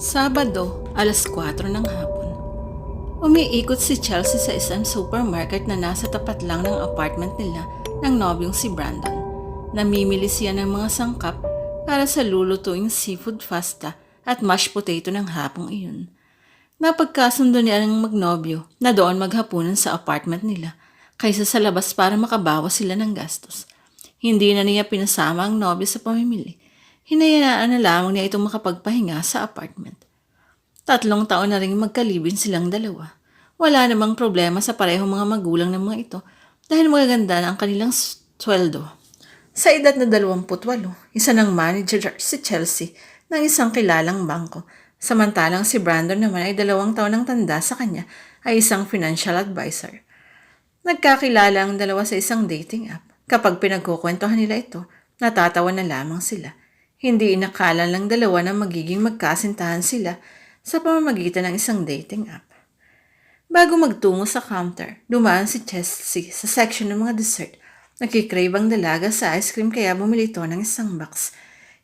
Sabado, alas 4 ng hapon. Umiikot si Chelsea sa isang supermarket na nasa tapat lang ng apartment nila ng nobyong si Brandon. Namimili siya ng mga sangkap para sa lulutuing seafood pasta at mashed potato ng hapong iyon. Napagkasundo niya ng magnobyo na doon maghapunan sa apartment nila kaysa sa labas para makabawas sila ng gastos. Hindi na niya pinasama ang nobyo sa pamimili. Hinayaan na lamang niya itong makapagpahinga sa apartment. 3 taon na rin magkalibin silang dalawa. Wala namang problema sa parehong mga magulang ng mga ito dahil magaganda na ang kanilang sweldo. Sa edad na 28, isa ng manager si Chelsea ng isang kilalang bangko. Samantalang si Brandon naman ay 2 taon ang tanda sa kanya ay isang financial advisor. Nagkakilala ang dalawa sa isang dating app. Kapag pinagkukwentuhan nila ito, natatawa na lamang sila. Hindi inakala ng dalawa na magiging magkasintahan sila sa pamamagitan ng isang dating app. Bago magtungo sa counter, dumaan si Chelsea sa section ng mga dessert. Nakikrave ang dalaga sa ice cream kaya bumili ito ng isang box.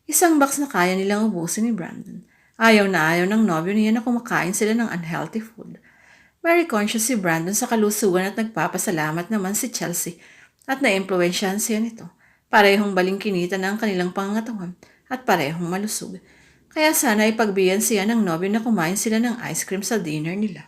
Isang box na kaya nilang ubusin ni Brandon. Ayaw na ayaw ng nobyo niya na kumakain sila ng unhealthy food. Very conscious si Brandon sa kalusugan at nagpapasalamat naman si Chelsea at naimpluwensyahan siya nito. Parehong balingkinita na ang kanilang pangangatawan at parehong malusog. Kaya sana ipagbiyan siya ng nobyo na kumain sila ng ice cream sa dinner nila.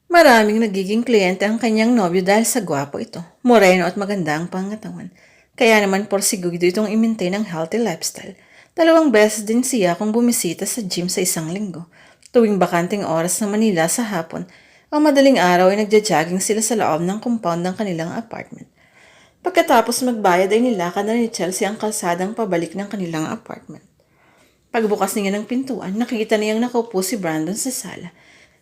Maraming nagiging kliyente ang kanyang nobyo dahil sa gwapo ito, moreno at maganda ang pangatawan. Kaya naman porsiguro itong i-maintain ang healthy lifestyle. 2 beses din siya kung bumisita sa gym sa isang linggo. Tuwing bakanting oras ng Manila sa hapon, ang madaling araw ay nagja-jogging sila sa loob ng compound ng kanilang apartment. Pagkatapos magbayad ay nilakad na ni Chelsea ang kalsadang pabalik ng kanilang apartment. Pagbukas niya ng pintuan, nakita niyang nakaupo si Brandon sa sala.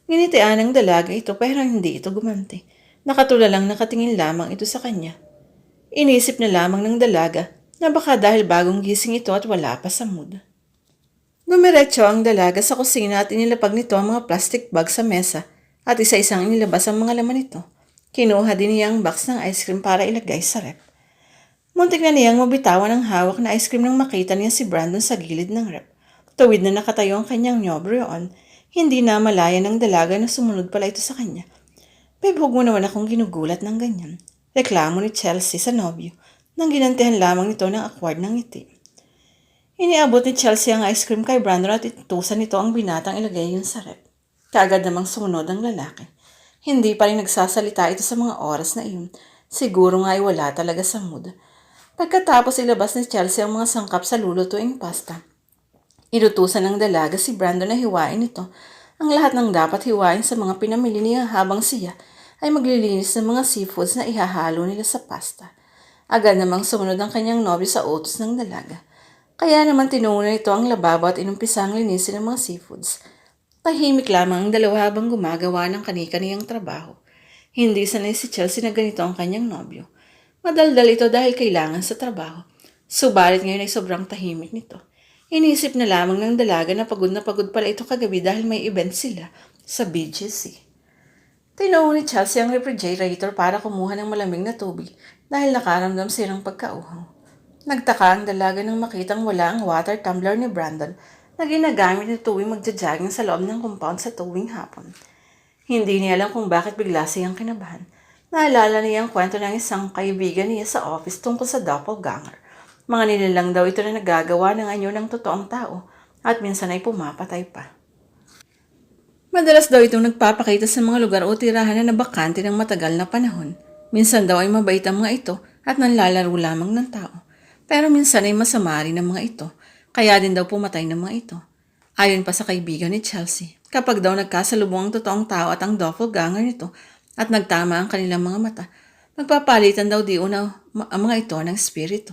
Nginitian ng dalaga ito pero hindi ito gumanti. Nakatulalang nakatingin lamang ito sa kanya. Inisip na lamang ng dalaga na baka dahil bagong gising ito at wala pa sa mood. Dumiretso ang dalaga sa kusina at inilapag nito ang mga plastic bag sa mesa at isa-isang inilabas ang mga laman nito. Kinuha din niya ang box ng ice cream para ilagay sa rep. Muntik na niyang mabitawan ang hawak na ice cream nang makita niya si Brandon sa gilid ng rep. Tuwid na nakatayo ang kanyang nobyo roon, hindi na malaya ng dalaga na sumunod pala ito sa kanya. Babe, huwag mo naman akong ginugulat ng ganyan. Reklamo ni Chelsea sa nobyo nang ginantihan lamang nito ng awkward ng ngiti. Iniabot ni Chelsea ang ice cream kay Brandon at itutusan nito ang binatang ilagay yun sa rep. Kaagad namang sumunod ang lalaki. Hindi pa rin nagsasalita ito sa mga oras na iyon. Siguro nga ay wala talaga sa mood. Pagkatapos ilabas ni Chelsea ang mga sangkap sa lulutuing pasta. Inutusan ng dalaga si Brandon na hiwain ito ang lahat ng dapat hiwain sa mga pinamili niya habang siya ay maglilinis ng mga seafoods na ihahalo nila sa pasta. Agad namang sumunod ang kanyang nobyo sa utos ng dalaga. Kaya naman tinuna ito ang lababo at inumpisa ang linisin ng mga seafoods. Tahimik lamang ang dalawa habang gumagawa ng kani-kaniyang trabaho. Hindi sanay si Chelsea na ganito ang kanyang nobyo. Madaldal ito dahil kailangan sa trabaho. Subalit ngayon ay sobrang tahimik nito. Inisip na lamang ng dalaga na pagod pala ito kagabi dahil may event sila sa BGC. Tinuo ni Chelsea ang refrigerator para kumuha ng malamig na tubig dahil nakaramdam siya ng pagkauhaw. Nagtaka ang dalaga nang makitang wala ang water tumbler ni Brandon na ginagamit ni tuwing magja-jogging sa loob ng compound sa tuwing hapon. Hindi niya alam kung bakit bigla siyang kinabahan. Naalala niya ang kwento ng isang kaibigan niya sa office tungkol sa doppelganger. Mga nilalang daw ito na nagagawa ng anyo ng totoong tao at minsan ay pumapatay pa. Madalas daw itong nagpapakita sa mga lugar o tirahan na nabakante ng matagal na panahon. Minsan daw ay mabait ang mga ito at nanlalaro lamang ng tao. Pero minsan ay masama rin ang mga ito. Kaya din daw pumatay ng mga ito. Ayon pa sa kaibigan ni Chelsea, kapag daw nagkasalubong ang totoong tao at ang doppelganger nito at nagtama ang kanilang mga mata, magpapalitan daw di una ang mga ito ng espiritu.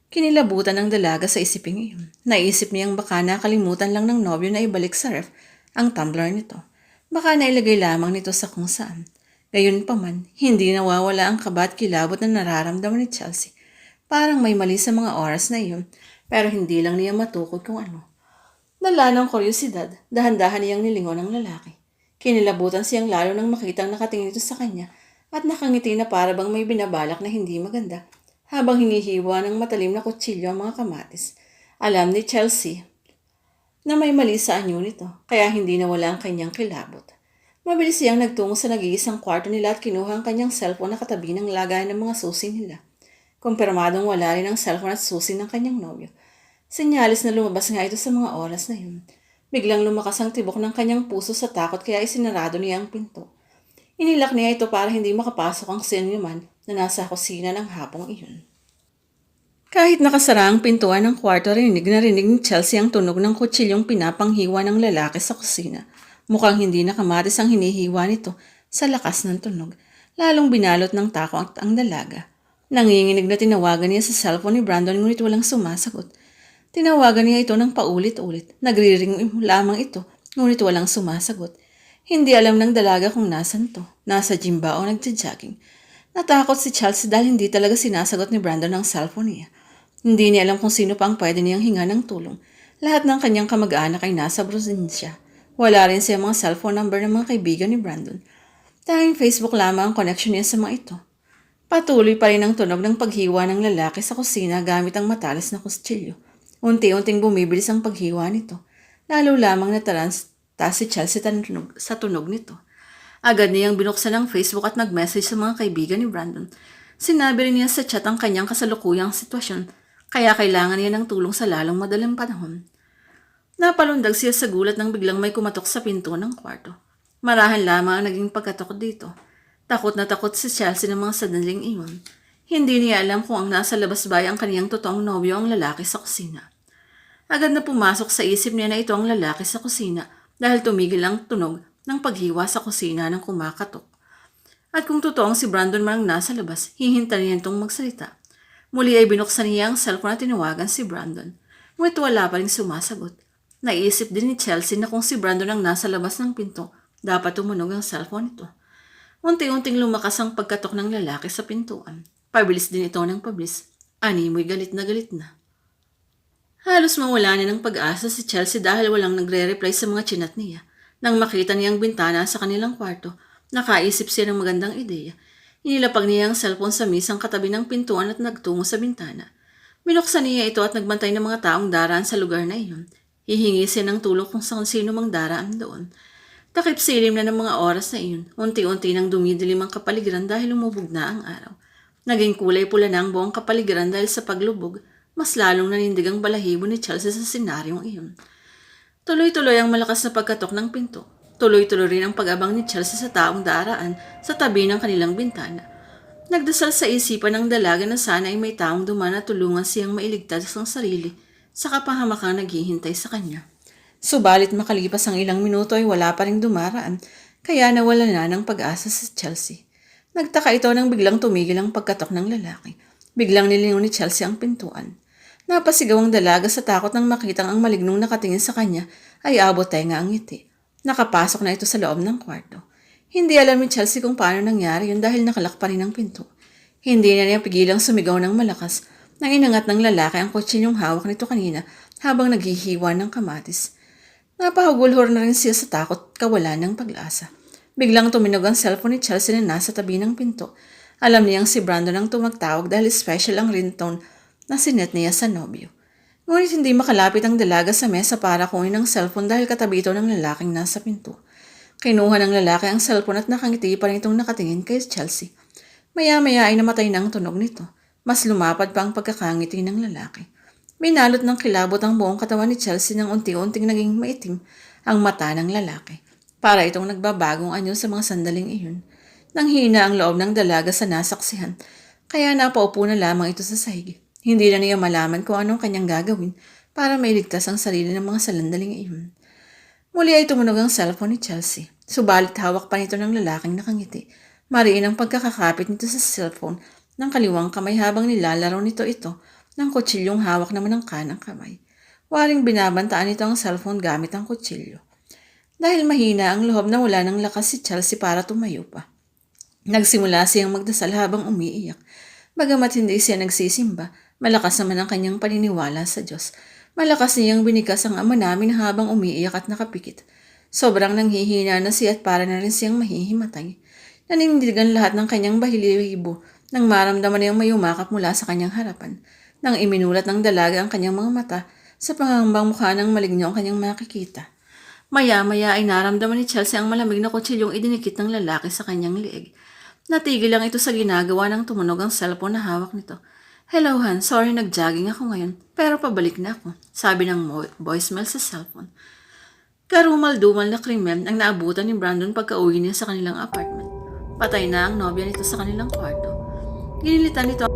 Kinilabutan ng dalaga sa isiping iyon. Naisip niyang baka nakalimutan lang ng nobyo na ibalik sa ref ang tumbler nito. Baka nailagay lamang nito sa kung saan. Gayunpaman, hindi nawawala ang kaba at kilabot na nararamdaman ni Chelsea. Parang may mali sa mga oras na iyon, pero hindi lang niya matukod kung ano. Dala ng kuryosidad, dahan-dahan niyang nilingon ang lalaki. Kinilabutan siyang lalo nang makitang nakatingin ito sa kanya at nakangiti na para bang may binabalak na hindi maganda habang hinihiwa ng matalim na kutsilyo ang mga kamatis. Alam ni Chelsea na may mali sa anyo nito, kaya hindi nawala ang kanyang kilabot. Mabilis siyang nagtungo sa nag-iisang kwarto nila at kinuha ang kanyang cellphone na katabi ng lagayan ng mga susi nila. Kumpirmadong wala rin ang cellphone at susi ng kanyang nobyo. Senyalis na lumabas nga ito sa mga oras na yun. Biglang lumakas ang tibok ng kanyang puso sa takot kaya isinarado niya ang pinto. Inilak niya ito para hindi makapasok ang sinuman na nasa kusina ng hapong iyon. Kahit nakasara ang pintuan ng kwarto, rinig na rinig ni Chelsea ang tunog ng kutsilyong pinapanghiwa ng lalaki sa kusina. Mukhang hindi nakamatis ang hinihiwa nito sa lakas ng tunog. Lalong binalot ng takot ang dalaga. Nanginginig na tinawagan niya sa cellphone ni Brandon ngunit walang sumasagot. Tinawagan niya ito ng paulit-ulit. Nagriring lamang ito, ngunit walang sumasagot. Hindi alam ng dalaga kung nasan to. Nasa gym ba o nagja-jogging. Natakot si Chelsea dahil hindi talaga sinasagot ni Brandon ang cellphone niya. Hindi niya alam kung sino pa ang pwede niyang hinga ng tulong. Lahat ng kanyang kamag-anak ay nasa probinsya. Wala rin siya mga cellphone number ng mga kaibigan ni Brandon. Tanging Facebook lamang ang connection niya sa mga ito. Patuloy pa rin ang tunog ng paghiwa ng lalaki sa kusina gamit ang matalas na kutsilyo. Unti-unting bumibilis ang paghiwa nito. Lalo lamang nataranta si Chelsea sa tunog nito. Agad niyang binuksan ang Facebook at nag-message sa mga kaibigan ni Brandon. Sinabi rin niya sa chat ang kanyang kasalukuyang sitwasyon, kaya kailangan niya ng tulong sa lalong madaling panahon. Napalundag siya sa gulat nang biglang may kumatok sa pinto ng kwarto. Marahan lamang ang naging pagkatok dito. Takot na takot si Chelsea ng mga sandaling iyon. Hindi niya alam kung ang nasa labas ba ang kaniyang totoong nobyo ang lalaki sa kusina. Agad na pumasok sa isip niya na ito ang lalaki sa kusina dahil tumigil ang tunog ng paghiwa sa kusina ng kumakatok. At kung totoong si Brandon man ang nasa labas, hihintayin niya itong magsalita. Muli ay binuksan niya ang cellphone at tinawagan si Brandon. Ngunit wala pa rin sumasagot. Naisip din ni Chelsea na kung si Brandon ang nasa labas ng pinto, dapat tumunog ang cellphone ito. Unti-unting lumakas ang pagkatok ng lalaki sa pintuan. Pabilis din ito ng pabilis. Animoy galit na galit na. Halos mawala na ng pag-asa si Chelsea dahil walang nagre-reply sa mga chinat niya. Nang makita niya ang bintana sa kanilang kwarto, nakaisip siya ng magandang ideya. Inilapag niya ang cellphone sa misang katabi ng pintuan at nagtungo sa bintana. Binuksan niya ito at nagbantay ng mga taong daraan sa lugar na iyon. Hihingi siya ng tulong kung sino mang daraan doon. Takip silim na ng mga oras na iyon. Unti-unti nang dumidilim ang kapaligiran dahil lumubog na ang araw. Naging kulay pula na ang buong kapaligiran dahil sa paglubog. Mas lalong nanindig ang balahibo ni Chelsea sa senaryong iyon. Tuloy-tuloy ang malakas na pagkatok ng pinto. Tuloy-tuloy rin ang pag-abang ni Chelsea sa taong daraan sa tabi ng kanilang bintana. Nagdasal sa isipan ng dalaga na sana ay may taong dumaan at tulungan siyang mailigtas ang sarili sa kapahamakang naghihintay sa kanya. Subalit makalipas ang ilang minuto ay wala pa ring dumaraan, kaya nawala na ng pag-asa sa Chelsea. Nagtaka ito nang biglang tumigil ang pagkatok ng lalaki. Biglang nilingon ni Chelsea ang pintuan. Napasigaw ang dalaga sa takot nang makitang ang malignong nakatingin sa kanya ay abot tenga ang ngiti. Nakapasok na ito sa loob ng kwarto. Hindi alam ni Chelsea kung paano nangyari yun dahil nakalak pa rin ang pinto. Hindi na niya pigilang sumigaw ng malakas nang inangat ng lalaki ang kutsilyong hawak nito kanina habang naghihiwa ng kamatis. Napahagulhor na rin siya sa takot kawalan ng pag-asa. Biglang tuminog ang cellphone ni Chelsea na nasa tabi ng pinto. Alam niyang si Brandon ang tumagtawag dahil special ang ringtone na sinet niya sa nobyo. Ngunit hindi makalapit ang dalaga sa mesa para kunin ang cellphone dahil katabi ito ng lalaking nasa pinto. Kinuha ng lalaki ang cellphone at nakangiti pa rin itong nakatingin kay Chelsea. Maya-maya ay namatay na ang tunog nito. Mas lumapad pa ang pagkakangiti ng lalaki. Binalot ng kilabot ang buong katawan ni Chelsea nang unti-unting naging maitim ang mata ng lalaki. Para itong nagbabagong anyo sa mga sandaling iyon. Nang hina ang loob ng dalaga sa nasaksihan, kaya napaupo na lamang ito sa sahig. Hindi na niya malaman kung anong kanyang gagawin para mailigtas ang sarili ng mga salandaling iyon. Muli ay tumunog ang cellphone ni Chelsea. Subalit hawak pa nito ng lalaking nakangiti. Mariin ang pagkakakapit nito sa cellphone ng kaliwang kamay habang nilalaro nito ito ng kutsilyong hawak naman ng kanang kamay. Waring binabantaan nito ang cellphone gamit ang kutsilyo. Dahil mahina ang loob na wala ng lakas si Chelsea para tumayo pa. Nagsimula siyang magdasal habang umiiyak. Bagamat hindi siya nagsisimba, malakas naman ang kanyang paniniwala sa Diyos. Malakas niyang binikas ang Ama namin habang umiiyak at nakapikit. Sobrang nanghihina na siya at para na rin siyang mahihimatay. Nanindigan lahat ng kanyang bahilibo nang maramdaman niyang may umakap mula sa kanyang harapan. Nang iminulat ng dalaga ang kanyang mga mata, Sa pangangambang mukha ng maligno ang kanyang makikita. Maya-maya ay naramdaman ni Chelsea ang malamig na kutsilyong idinikit ng lalaki sa kanyang leeg. Natigil lang ito sa ginagawa ng tumunog ang cellphone na hawak nito. Hello Han, sorry nag-jogging ako ngayon, pero pabalik na ako, sabi ng voicemail sa cellphone. Karumal-dumal na krimen ang naabutan ni Brandon pagka-uwi niya sa kanilang apartment. Patay na ang nobya nito sa kanilang kwarto. Ginilitan nito